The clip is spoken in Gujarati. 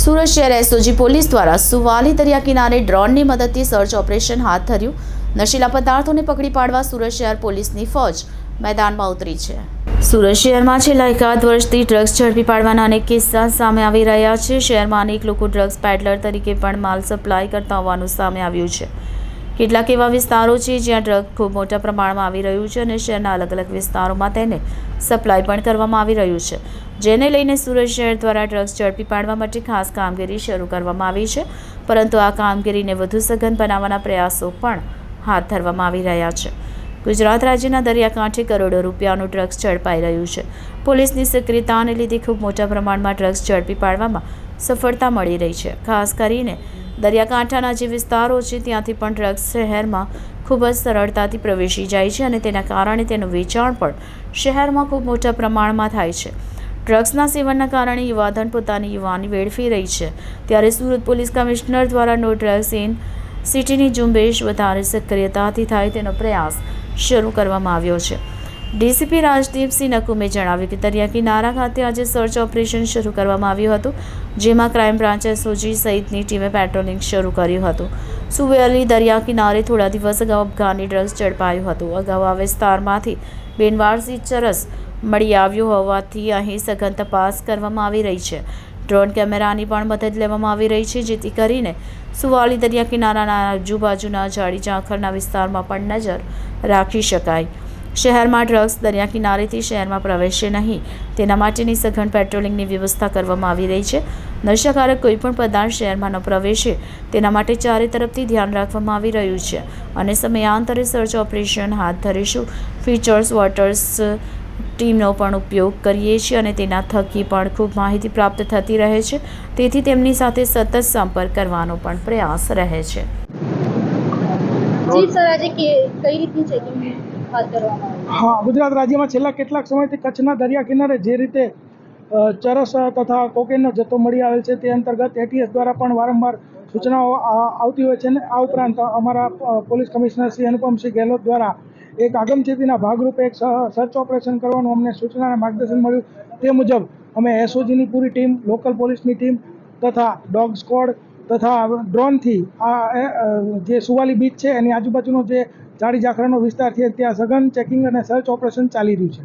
સુરત શહેર એસઓજી પોલીસ દ્વારા સુવાલી દરિયા કિનારે ડ્રોનની મદદથી સર્ચ ઓપરેશન હાથ ધર્યું। નશીલા પદાર્થોને પકડી પાડવા સુરત શહેર પોલીસની ફોજ મેદાનમાં ઉતરી છે। સુરત શહેરમાં છેલ્લા એકાદ વર્ષથી ડ્રગ્સ ઝડપી પાડવાના અનેક કિસ્સા સામે આવી રહ્યા છે। શહેરમાં અનેક લોકો ડ્રગ્સ પેડલર તરીકે પણ માલ સપ્લાય કરતા હોવાનું સામે આવ્યું છે। કેટલાક એવા વિસ્તારો છે જ્યાં ડ્રગ ખૂબ મોટા પ્રમાણમાં આવી રહ્યું છે અને શહેરના અલગ અલગ વિસ્તારોમાં તેને સપ્લાય પણ કરવામાં આવી રહ્યું છે, જેને લઈને સુરત શહેર દ્વારા ડ્રગ્સ ઝડપી પાડવા માટે ખાસ કામગીરી શરૂ કરવામાં આવી છે। પરંતુ આ કામગીરીને વધુ સઘન બનાવવાના પ્રયાસો પણ હાથ ધરવામાં આવી રહ્યા છે। ગુજરાત રાજ્યના દરિયાકાંઠે કરોડો રૂપિયાનું ડ્રગ્સ ઝડપાઈ રહ્યું છે। પોલીસની સક્રિયતાને લીધે ખૂબ મોટા પ્રમાણમાં ડ્રગ્સ ઝડપી પાડવામાં સફળતા મળી રહી છે। ખાસ કરીને દરિયાકાંઠાના જે વિસ્તારો છે ત્યાંથી પણ ડ્રગ્સ શહેરમાં ખૂબ જ સરળતાથી પ્રવેશી જાય છે અને તેના કારણે તેનું વેચાણ પણ શહેરમાં ખૂબ મોટા પ્રમાણમાં થાય છે। ડ્રગ્સના સેવનના કારણે યુવાધન પોતાની યુવાની વેડફી રહી છે, ત્યારે સુરત પોલીસ કમિશનર દ્વારા નો ડ્રગ્સ ઇન સિટીની ઝુંબેશ વધારે સક્રિયતાથી થાય તેનો પ્રયાસ શરૂ કરવામાં આવ્યો છે। ડીસીપી રાજદીપસિંહ નકુમે જણાવ્યું કે દરિયા કિનારા ખાતે આજે સર્ચ ઓપરેશન શરૂ કરવામાં આવ્યું હતું, જેમાં ક્રાઇમ બ્રાન્ચ એસઓજી સહિતની ટીમે પેટ્રોલિંગ શરૂ કર્યું હતું। સુવેલી દરિયા કિનારે થોડા દિવસ અગાઉ અફઘાની ડ્રગ્સ ઝડપાયું હતું। અગાઉ આ વિસ્તારમાંથી બિનવારસી ચરસ મળી આવ્યું હોવાથી અહીં સઘન તપાસ કરવામાં આવી રહી છે। ડ્રોન કેમેરાની પણ મદદ લેવામાં આવી રહી છે, જેથી કરીને સુવાલી દરિયા કિનારાના આજુબાજુના ઝાડી ઝાંખરના વિસ્તારમાં પણ નજર રાખી શકાય। શહેરમાં ડ્રગ્સ દરિયા કિનારેથી શહેરમાં પ્રવેશે નહીં તેના માટેની સઘન પેટ્રોલિંગની વ્યવસ્થા કરવામાં આવી રહી છે। નશાકારક કોઈપણ પદાર્થ શહેરમાં ન પ્રવેશે તેના માટે ચારે તરફથી ધ્યાન રાખવામાં આવી રહ્યું છે અને સમયાંતરે સર્ચ ઓપરેશન હાથ ધરીશું। ફીચર્સ વોટર્સ ટીમનો પણ ઉપયોગ કરીએ છીએ અને તેના થકી પણ ખૂબ માહિતી પ્રાપ્ત થતી રહે છે, તેથી તેમની સાથે સતત સંપર્ક કરવાનો પણ પ્રયાસ રહે છે। ગુજરાત રાજ્યમાં છેલ્લા કેટલાક સમયથી કચ્છના દરિયા કિનારે જે રીતે ચરસ તથા કોકેનનો જથ્થો મળી આવેલ છે તે અંતર્ગત એટીએસ દ્વારા પણ વારંવાર સૂચનાઓ આવતી હોય છે અને આ ઉપરાંત અમારા પોલીસ કમિશનર શ્રી અનુપમસિંહ ગેહલોત દ્વારા એક આગમચેતીના ભાગરૂપે એક સર્ચ ઓપરેશન કરવાનું અમને સૂચના અને માર્ગદર્શન મળ્યું। તે મુજબ અમે એસઓજીની પૂરી ટીમ, લોકલ પોલીસની ટીમ તથા ડોગ સ્ક્વોડ તથા ડ્રોનથી આ જે સુવાલી બીચ છે એની આજુબાજુનો જે ઝાડી ઝાખરાનો વિસ્તાર છે ત્યાં સઘન ચેકિંગ અને સર્ચ ઓપરેશન ચાલી રહ્યું છે।